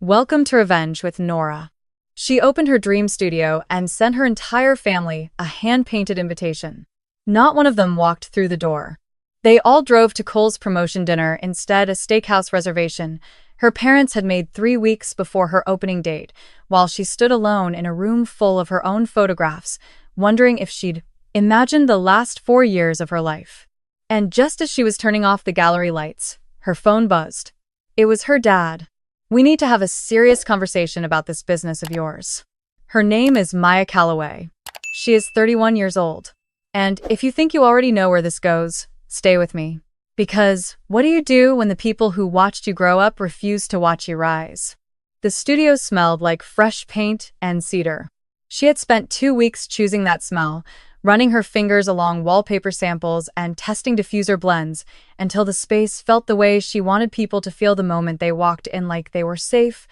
Welcome to Revenge with Nora. She opened her dream studio and sent her entire family a hand-painted invitation. Not one of them walked through the door. They all drove to Cole's promotion dinner, instead a steakhouse reservation her parents had made 3 weeks before her opening date, while she stood alone in a room full of her own photographs, wondering if she'd imagined the last 4 years of her life. And just as she was turning off the gallery lights, her phone buzzed. It was her dad. "We need to have a serious conversation about this business of yours." Her name is Maya Calloway. She is 31 years old. And if you think you already know where this goes, stay with me. Because what do you do when the people who watched you grow up refuse to watch you rise? The studio smelled like fresh paint and cedar. She had spent 2 weeks choosing that smell, running her fingers along wallpaper samples and testing diffuser blends until the space felt the way she wanted people to feel the moment they walked in, like they were safe,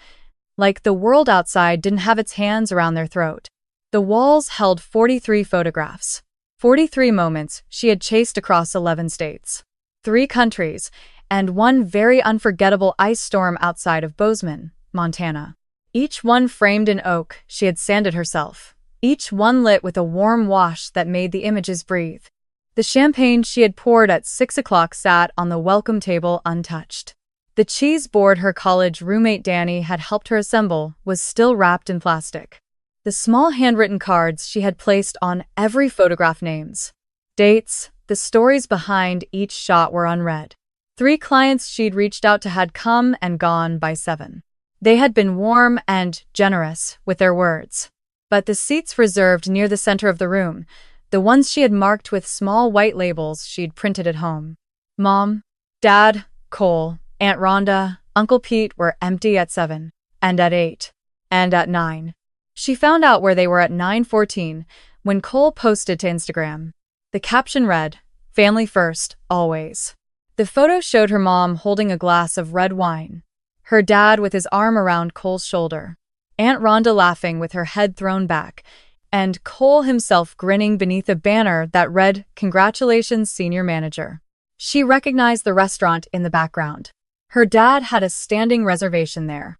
like the world outside didn't have its hands around their throat. The walls held 43 photographs. 43 moments she had chased across 11 states, 3 countries, and one very unforgettable ice storm outside of Bozeman, Montana. Each one framed in oak she had sanded herself. Each one lit with a warm wash that made the images breathe. The champagne she had poured at 6 o'clock sat on the welcome table untouched. The cheese board her college roommate Danny had helped her assemble was still wrapped in plastic. The small handwritten cards she had placed on every photograph, names, dates, the stories behind each shot were unread. 3 clients she'd reached out to had come and gone by 7. They had been warm and generous with their words. But the seats reserved near the center of the room, the ones she had marked with small white labels she'd printed at home. Mom, Dad, Cole, Aunt Rhonda, Uncle Pete were empty at 7, and at 8, and at 9. She found out where they were at 9:14 when Cole posted to Instagram. The caption read, "Family first, always." The photo showed her mom holding a glass of red wine, her dad with his arm around Cole's shoulder, Aunt Rhonda laughing with her head thrown back, and Cole himself grinning beneath a banner that read, "Congratulations, Senior Manager." She recognized the restaurant in the background. Her dad had a standing reservation there.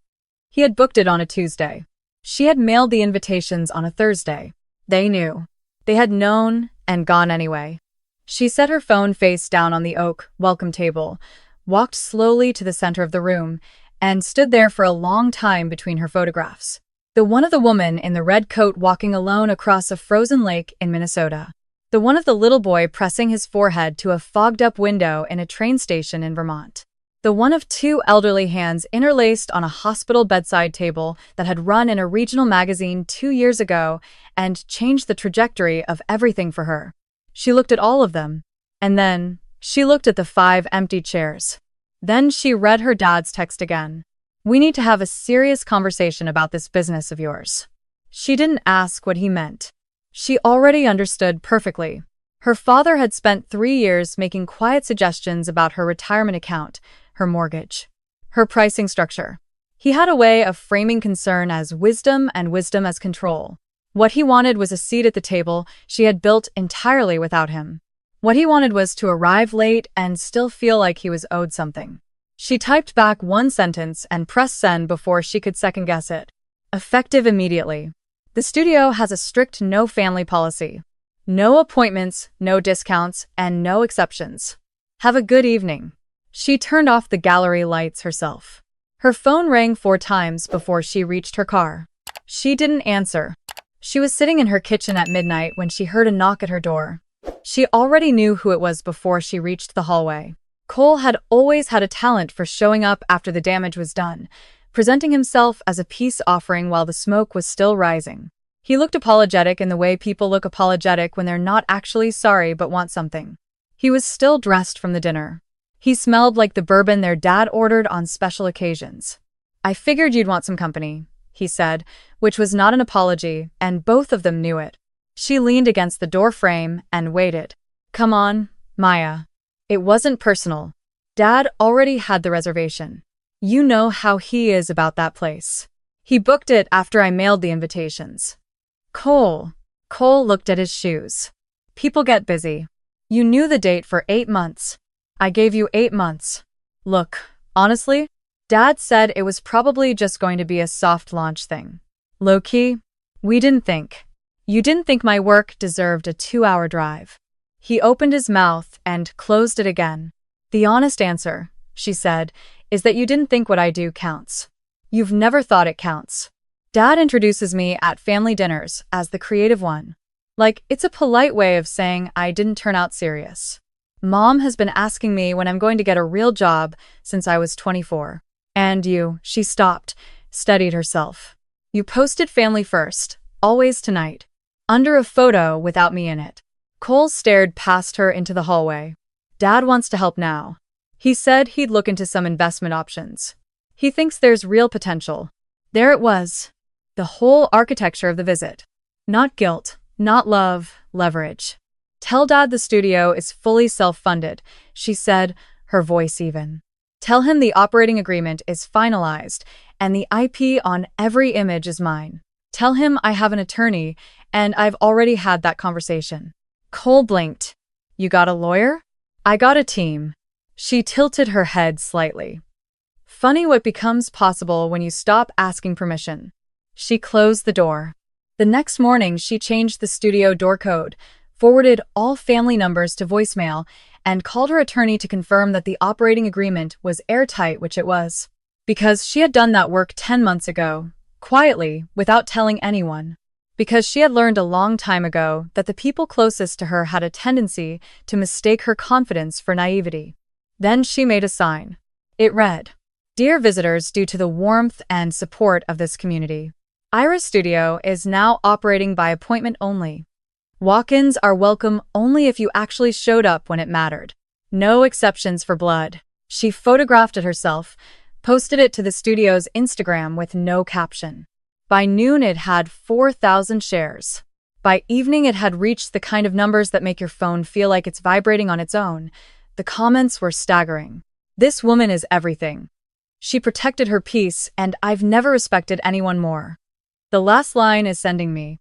He had booked it on a Tuesday. She had mailed the invitations on a Thursday. They knew. They had known and gone anyway. She set her phone face down on the oak welcome table, walked slowly to the center of the room, and stood there for a long time between her photographs. The one of the woman in the red coat walking alone across a frozen lake in Minnesota. The one of the little boy pressing his forehead to a fogged-up window in a train station in Vermont. The one of 2 elderly hands interlaced on a hospital bedside table that had run in a regional magazine 2 years ago and changed the trajectory of everything for her. She looked at all of them, and then she looked at the 5 empty chairs. Then she read her dad's text again. "We need to have a serious conversation about this business of yours." She didn't ask what he meant. She already understood perfectly. Her father had spent 3 years making quiet suggestions about her retirement account, her mortgage, her pricing structure. He had a way of framing concern as wisdom and wisdom as control. What he wanted was a seat at the table she had built entirely without him. What he wanted was to arrive late and still feel like he was owed something. She typed back one sentence and pressed send before she could second-guess it. Effective immediately. "The studio has a strict no-family policy. No appointments, no discounts, and no exceptions. Have a good evening." She turned off the gallery lights herself. Her phone rang 4 times before she reached her car. She didn't answer. She was sitting in her kitchen at midnight when she heard a knock at her door. She already knew who it was before she reached the hallway. Cole had always had a talent for showing up after the damage was done, presenting himself as a peace offering while the smoke was still rising. He looked apologetic in the way people look apologetic when they're not actually sorry but want something. He was still dressed from the dinner. He smelled like the bourbon their dad ordered on special occasions. "I figured you'd want some company," he said, which was not an apology, and both of them knew it. She leaned against the door frame and waited. "Come on, Maya." It wasn't personal. Dad already had the reservation. "You know how he is about that place. He booked it after I mailed the invitations." Cole looked at his shoes. "People get busy. You knew the date for 8 months. I gave you 8 months. Look, honestly, Dad said it was probably just going to be a soft launch thing. Low-key, we didn't think. You didn't think my work deserved a 2-hour drive. He opened his mouth and closed it again. The honest answer, she said, is that you didn't think what I do counts. You've never thought it counts. Dad introduces me at family dinners as the creative one. Like, it's a polite way of saying I didn't turn out serious. Mom has been asking me when I'm going to get a real job since I was 24. And you, she stopped, steadied herself. You posted family first, always tonight. Under a photo without me in it. Cole stared past her into the hallway. Dad wants to help now. He said he'd look into some investment options. He thinks there's real potential. There it was. The whole architecture of the visit. Not guilt, not love, leverage. Tell Dad the studio is fully self-funded, she said, her voice even. Tell him the operating agreement is finalized and the IP on every image is mine. Tell him I have an attorney and I've already had that conversation. Cole blinked. You got a lawyer? I got a team. She tilted her head slightly. Funny what becomes possible when you stop asking permission. She closed the door. The next morning, she changed the studio door code, forwarded all family numbers to voicemail, and called her attorney to confirm that the operating agreement was airtight, which it was. Because she had done that work 10 months ago, quietly, without telling anyone. Because she had learned a long time ago that the people closest to her had a tendency to mistake her confidence for naivety. Then she made a sign. It read, "Dear visitors, due to the warmth and support of this community, Iris Studio is now operating by appointment only. Walk-ins are welcome only if you actually showed up when it mattered. No exceptions for blood." She photographed it herself, posted it to the studio's Instagram with no caption. By noon, it had 4,000 shares. By evening, it had reached the kind of numbers that make your phone feel like it's vibrating on its own. The comments were staggering. This woman is everything. She protected her peace, and I've never respected anyone more. The last line is sending me.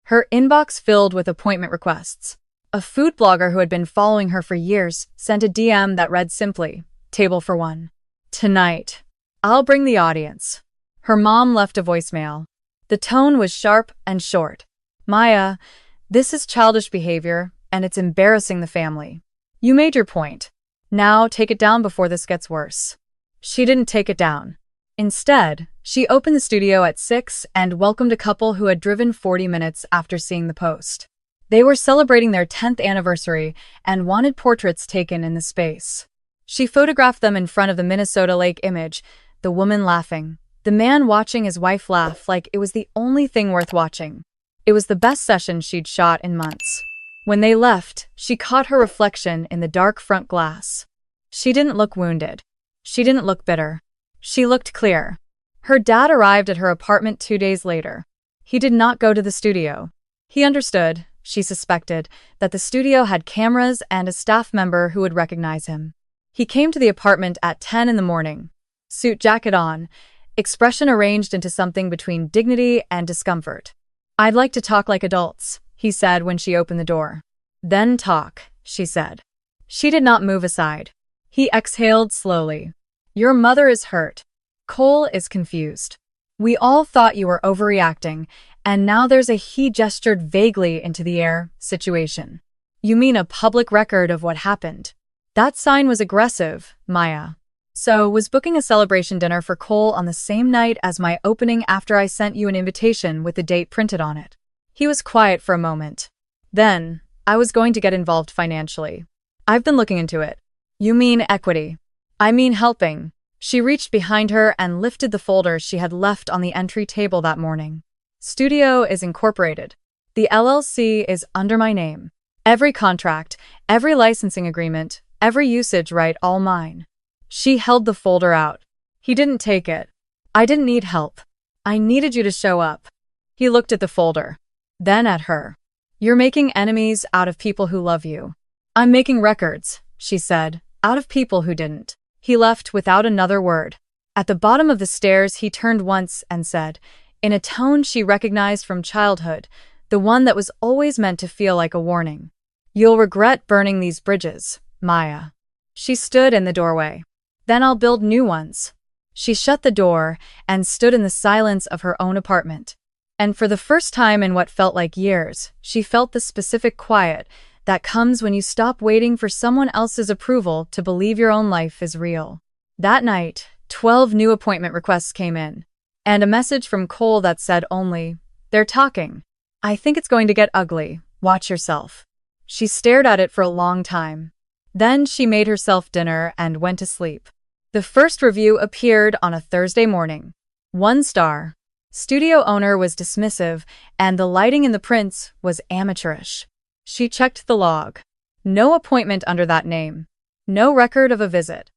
Her inbox filled with appointment requests. A food blogger who had been following her for years sent a DM that read simply, "Table for one. Tonight. I'll bring the audience." Her mom left a voicemail. The tone was sharp and short. "Maya, this is childish behavior, and it's embarrassing the family. You made your point. Now take it down before this gets worse." She didn't take it down. Instead, she opened the studio at 6 and welcomed a couple who had driven 40 minutes after seeing the post. They were celebrating their 10th anniversary and wanted portraits taken in the space. She photographed them in front of the Minnesota Lake image, the woman laughing, the man watching his wife laugh like it was the only thing worth watching. It was the best session she'd shot in months. When they left, she caught her reflection in the dark front glass. She didn't look wounded. She didn't look bitter. She looked clear. Her dad arrived at her apartment 2 days later. He did not go to the studio. He understood, she suspected, that the studio had cameras and a staff member who would recognize him. He came to the apartment at 10 in the morning. Suit jacket on, expression arranged into something between dignity and discomfort. "I'd like to talk like adults," he said when she opened the door. "Then talk," she said. She did not move aside. He exhaled slowly. "Your mother is hurt. Cole is confused. We all thought you were overreacting, and now there's a," he gestured vaguely into the air, "situation. You mean a public record of what happened?" That sign was aggressive, Maya. So, was booking a celebration dinner for Cole on the same night as my opening after I sent you an invitation with the date printed on it. He was quiet for a moment. Then, I was going to get involved financially. I've been looking into it. You mean equity. I mean helping. She reached behind her and lifted the folder she had left on the entry table that morning. Studio is incorporated. The LLC is under my name. Every contract, every licensing agreement, every usage right, all mine. She held the folder out. He didn't take it. I didn't need help. I needed you to show up. He looked at the folder. Then at her. You're making enemies out of people who love you. I'm making records, she said, out of people who didn't. He left without another word. At the bottom of the stairs, he turned once and said, in a tone she recognized from childhood, the one that was always meant to feel like a warning. You'll regret burning these bridges, Maya. She stood in the doorway. Then I'll build new ones. She shut the door and stood in the silence of her own apartment. And for the first time in what felt like years, she felt the specific quiet that comes when you stop waiting for someone else's approval to believe your own life is real. That night, 12 new appointment requests came in, and a message from Cole that said only, "They're talking. I think it's going to get ugly. Watch yourself." She stared at it for a long time. Then she made herself dinner and went to sleep. The first review appeared on a Thursday morning. 1 star. Studio owner was dismissive, and the lighting in the prints was amateurish. She checked the log. No appointment under that name. No record of a visit.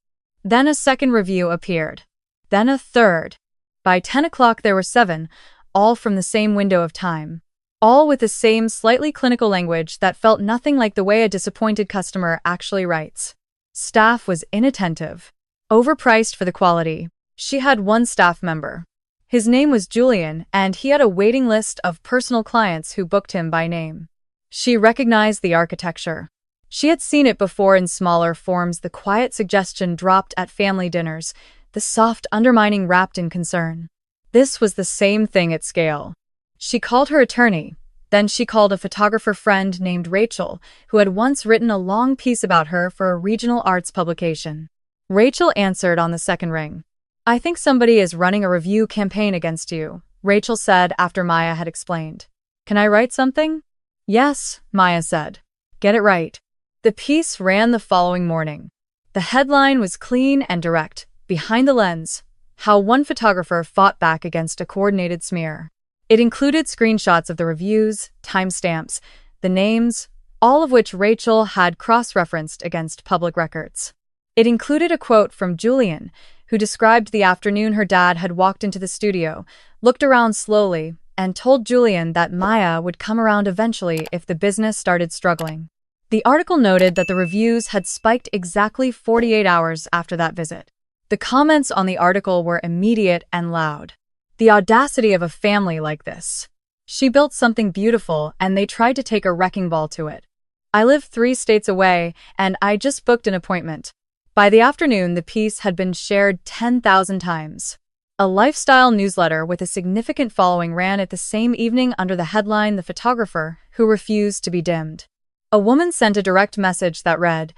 Then a second review appeared. Then a third. By 10 o'clock there were 7, all from the same window of time. All with the same slightly clinical language that felt nothing like the way a disappointed customer actually writes. Staff was inattentive. Overpriced for the quality. She had one staff member. His name was Julian, and he had a waiting list of personal clients who booked him by name. She recognized the architecture. She had seen it before in smaller forms, the quiet suggestion dropped at family dinners, the soft undermining wrapped in concern. This was the same thing at scale. She called her attorney. Then she called a photographer friend named Rachel, who had once written a long piece about her for a regional arts publication. Rachel answered on the second ring. "I think somebody is running a review campaign against you," Rachel said after Maya had explained. "Can I write something?" "Yes," Maya said. "Get it right." The piece ran the following morning. The headline was clean and direct. Behind the lens, how one photographer fought back against a coordinated smear. It included screenshots of the reviews, timestamps, the names, all of which Rachel had cross-referenced against public records. It included a quote from Julian, who described the afternoon her dad had walked into the studio, looked around slowly, and told Julian that Maya would come around eventually if the business started struggling. The article noted that the reviews had spiked exactly 48 hours after that visit. The comments on the article were immediate and loud. The audacity of a family like this. She built something beautiful, and they tried to take a wrecking ball to it. "I live 3 states away, and I just booked an appointment." By the afternoon, the piece had been shared 10,000 times. A lifestyle newsletter with a significant following ran it the same evening under the headline "The Photographer Who Refused to Be Dimmed." A woman sent a direct message that read,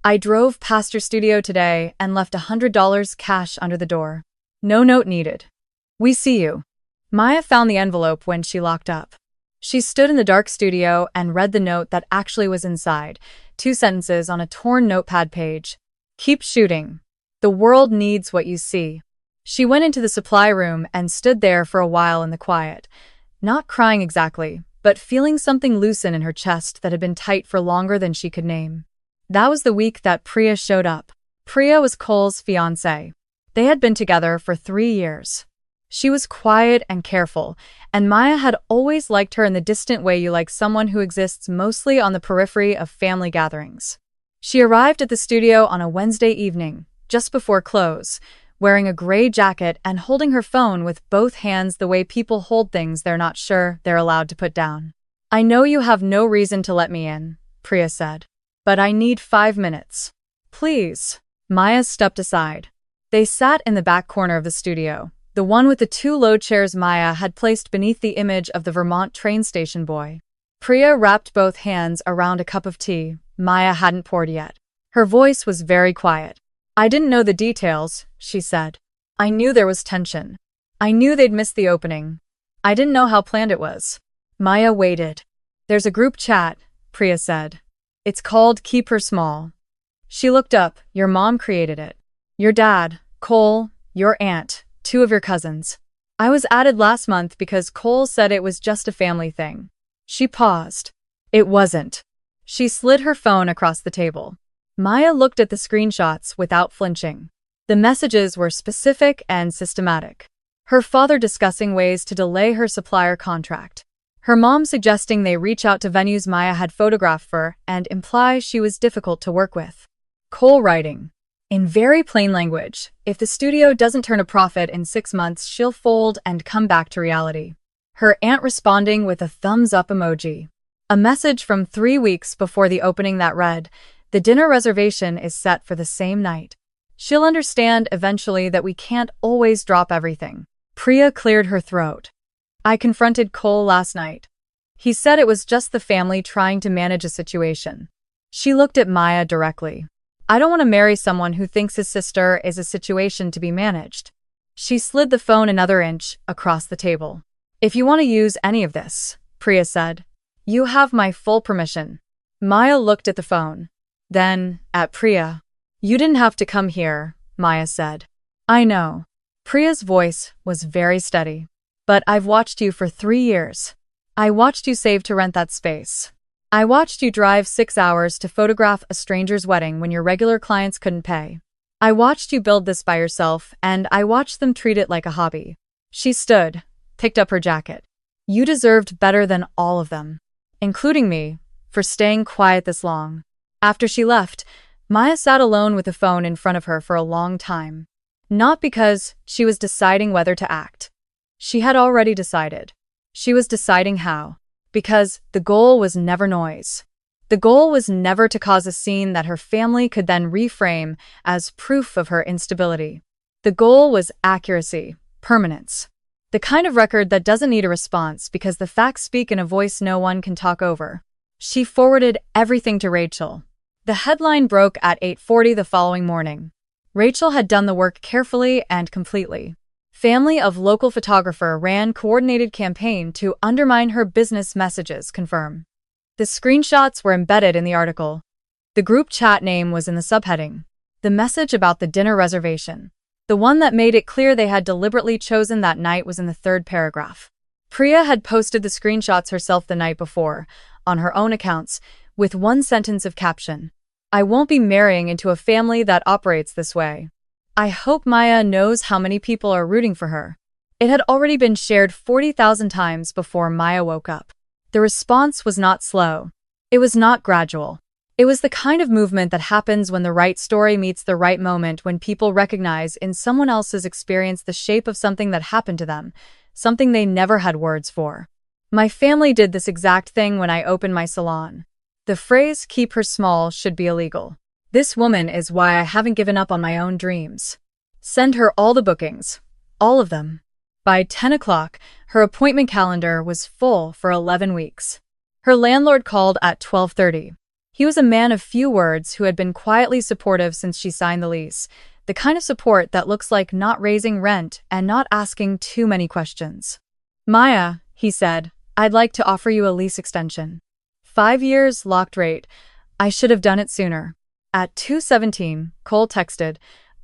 "I drove past your studio today and left $100 cash under the door. No note needed. We see you." Maya found the envelope when she locked up. She stood in the dark studio and read the note that actually was inside, 2 sentences on a torn notepad page. "Keep shooting. The world needs what you see." She went into the supply room and stood there for a while in the quiet, not crying exactly, but feeling something loosen in her chest that had been tight for longer than she could name. That was the week that Priya showed up. Priya was Cole's fiancé. They had been together for 3 years. She was quiet and careful, and Maya had always liked her in the distant way you like someone who exists mostly on the periphery of family gatherings. She arrived at the studio on a Wednesday evening, just before close, wearing a gray jacket and holding her phone with both hands the way people hold things they're not sure they're allowed to put down. "I know you have no reason to let me in," Priya said, "but I need 5 minutes. Please." Maya stepped aside. They sat in the back corner of the studio, the one with the 2 low chairs Maya had placed beneath the image of the Vermont train station boy. Priya wrapped both hands around a cup of tea Maya hadn't poured yet. Her voice was very quiet. "I didn't know the details," she said. "I knew there was tension. I knew they'd missed the opening. I didn't know how planned it was." Maya waited. "There's a group chat," Priya said. "It's called Keep Her Small." She looked up. "Your mom created it. Your dad, Cole, your aunt, 2 of your cousins. I was added last month because Cole said it was just a family thing." She paused. "It wasn't." She slid her phone across the table. Maya looked at the screenshots without flinching. The messages were specific and systematic. Her father discussing ways to delay her supplier contract. Her mom suggesting they reach out to venues Maya had photographed for and imply she was difficult to work with. Cole writing, in very plain language, "If the studio doesn't turn a profit in 6 months, she'll fold and come back to reality." Her aunt responding with a thumbs up emoji. A message from 3 weeks before the opening that read, "The dinner reservation is set for the same night." She'll understand eventually that we can't always drop everything. Priya cleared her throat. I confronted Cole last night. He said it was just the family trying to manage a situation. She looked at Maya directly. I don't want to marry someone who thinks his sister is a situation to be managed. She slid the phone another inch across the table. If you want to use any of this, Priya said, you have my full permission. Maya looked at the phone. Then, at Priya. You didn't have to come here, Maya said. I know. Priya's voice was very steady. But I've watched you for 3 years. I watched you save to rent that space. I watched you drive 6 hours to photograph a stranger's wedding when your regular clients couldn't pay. I watched you build this by yourself, and I watched them treat it like a hobby. She stood, picked up her jacket. You deserved better than all of them, including me, for staying quiet this long. After she left, Maya sat alone with the phone in front of her for a long time. Not because she was deciding whether to act. She had already decided. She was deciding how. Because the goal was never noise. The goal was never to cause a scene that her family could then reframe as proof of her instability. The goal was accuracy, permanence. The kind of record that doesn't need a response because the facts speak in a voice no one can talk over. She forwarded everything to Rachel. The headline broke at 8:40 the following morning. Rachel had done the work carefully and completely. Family of local photographer ran coordinated campaign to undermine her business messages, confirm. The screenshots were embedded in the article. The group chat name was in the subheading. The message about the dinner reservation. The one that made it clear they had deliberately chosen that night was in the 3rd paragraph. Priya had posted the screenshots herself the night before, on her own accounts, with one sentence of caption. I won't be marrying into a family that operates this way. I hope Maya knows how many people are rooting for her. It had already been shared 40,000 times before Maya woke up. The response was not slow. It was not gradual. It was the kind of movement that happens when the right story meets the right moment, when people recognize in someone else's experience the shape of something that happened to them, something they never had words for. My family did this exact thing when I opened my salon. The phrase, keep her small, should be illegal. This woman is why I haven't given up on my own dreams. Send her all the bookings. All of them. By 10 o'clock, her appointment calendar was full for 11 weeks. Her landlord called at 12:30. He was a man of few words who had been quietly supportive since she signed the lease, the kind of support that looks like not raising rent and not asking too many questions. Maya, he said, I'd like to offer you a lease extension. 5 years, locked rate. I should have done it sooner. At 2:17, Cole texted,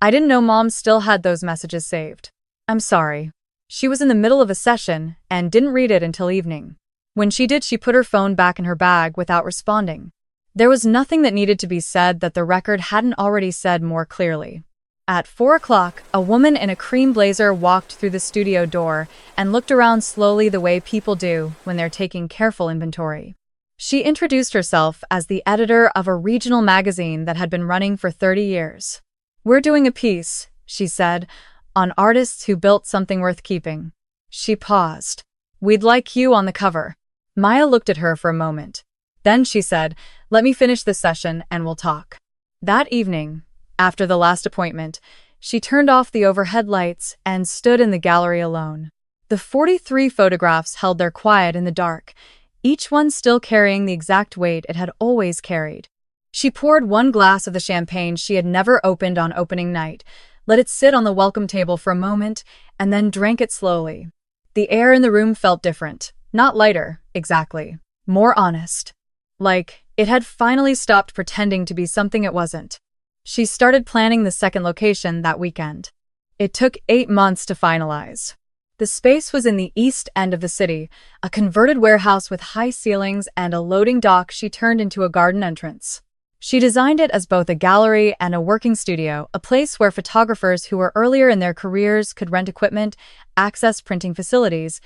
I didn't know Mom still had those messages saved. I'm sorry. She was in the middle of a session and didn't read it until evening. When she did, she put her phone back in her bag without responding. There was nothing that needed to be said that the record hadn't already said more clearly. At 4 o'clock, a woman in a cream blazer walked through the studio door and looked around slowly the way people do when they're taking careful inventory. She introduced herself as the editor of a regional magazine that had been running for 30 years. We're doing a piece, she said, on artists who built something worth keeping. She paused. We'd like you on the cover. Maya looked at her for a moment. Then she said, let me finish this session and we'll talk. That evening, after the last appointment, she turned off the overhead lights and stood in the gallery alone. The 43 photographs held their quiet in the dark, each one still carrying the exact weight it had always carried. She poured one glass of the champagne she had never opened on opening night, let it sit on the welcome table for a moment, and then drank it slowly. The air in the room felt different, not lighter, exactly, more honest. Like, it had finally stopped pretending to be something it wasn't. She started planning the second location that weekend. It took 8 months to finalize. The space was in the east end of the city, a converted warehouse with high ceilings and a loading dock she turned into a garden entrance. She designed it as both a gallery and a working studio, a place where photographers who were earlier in their careers could rent equipment, access printing facilities,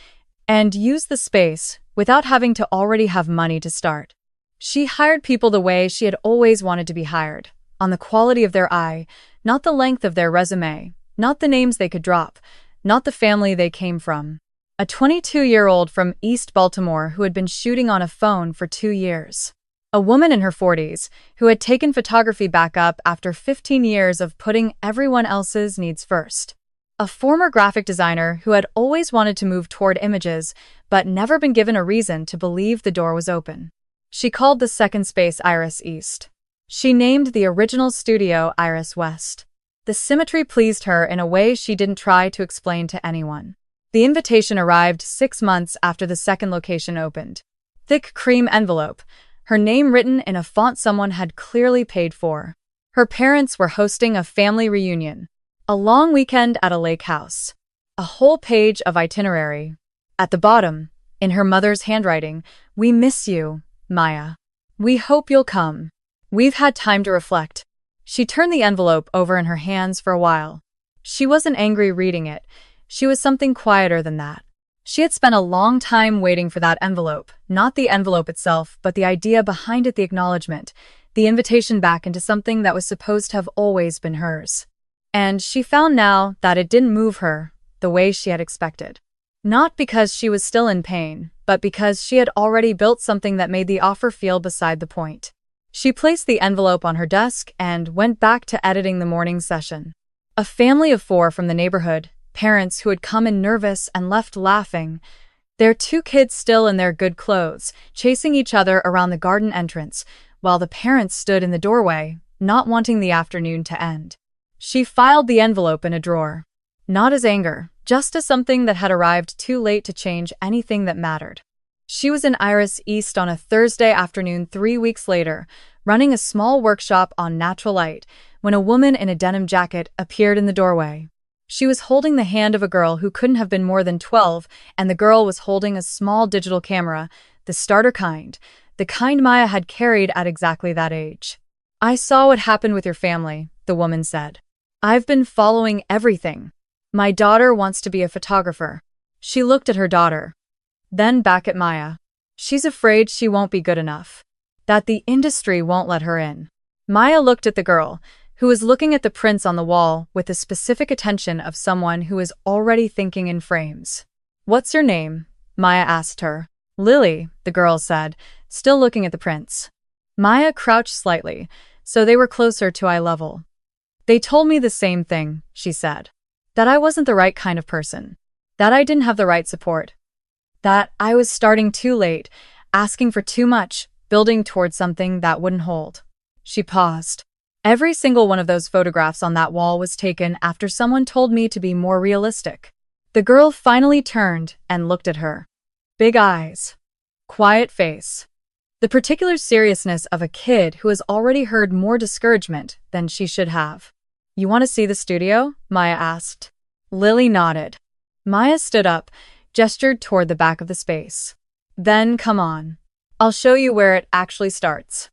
and use the space without having to already have money to start. She hired people the way she had always wanted to be hired, on the quality of their eye, not the length of their resume, not the names they could drop, not the family they came from. A 22-year-old from East Baltimore who had been shooting on a phone for 2 years. A woman in her 40s who had taken photography back up after 15 years of putting everyone else's needs first. A former graphic designer who had always wanted to move toward images but never been given a reason to believe the door was open. She called the second space Iris East. She named the original studio Iris West. The symmetry pleased her in a way she didn't try to explain to anyone. The invitation arrived 6 months after the second location opened. Thick cream envelope, her name written in a font someone had clearly paid for. Her parents were hosting a family reunion. A long weekend at a lake house. A whole page of itinerary. At the bottom, in her mother's handwriting, "We miss you, Maya. We hope you'll come. We've had time to reflect." She turned the envelope over in her hands for a while. She wasn't angry reading it. She was something quieter than that. She had spent a long time waiting for that envelope, not the envelope itself, but the idea behind it, the acknowledgement, the invitation back into something that was supposed to have always been hers. And she found now that it didn't move her the way she had expected. Not because she was still in pain, but because she had already built something that made the offer feel beside the point. She placed the envelope on her desk and went back to editing the morning session. A family of 4 from the neighborhood, parents who had come in nervous and left laughing, their 2 kids still in their good clothes, chasing each other around the garden entrance, while the parents stood in the doorway, not wanting the afternoon to end. She filed the envelope in a drawer. Not as anger, just as something that had arrived too late to change anything that mattered. She was in Iris East on a Thursday afternoon 3 weeks later, running a small workshop on natural light, when a woman in a denim jacket appeared in the doorway. She was holding the hand of a girl who couldn't have been more than 12, and the girl was holding a small digital camera, the starter kind, the kind Maya had carried at exactly that age. "I saw what happened with your family," the woman said. "I've been following everything. My daughter wants to be a photographer." She looked at her daughter, then back at Maya. "She's afraid she won't be good enough, that the industry won't let her in." Maya looked at the girl, who was looking at the prints on the wall with the specific attention of someone who is already thinking in frames. "What's your name?" Maya asked her. "Lily," the girl said, still looking at the prints. Maya crouched slightly, so they were closer to eye level. "They told me the same thing," she said. "That I wasn't the right kind of person. That I didn't have the right support. That I was starting too late, asking for too much, building towards something that wouldn't hold." She paused. "Every single one of those photographs on that wall was taken after someone told me to be more realistic." The girl finally turned and looked at her. Big eyes. Quiet face. The particular seriousness of a kid who has already heard more discouragement than she should have. "You want to see the studio?" Maya asked. Lily nodded. Maya stood up, gestured toward the back of the space. "Then come on. I'll show you where it actually starts."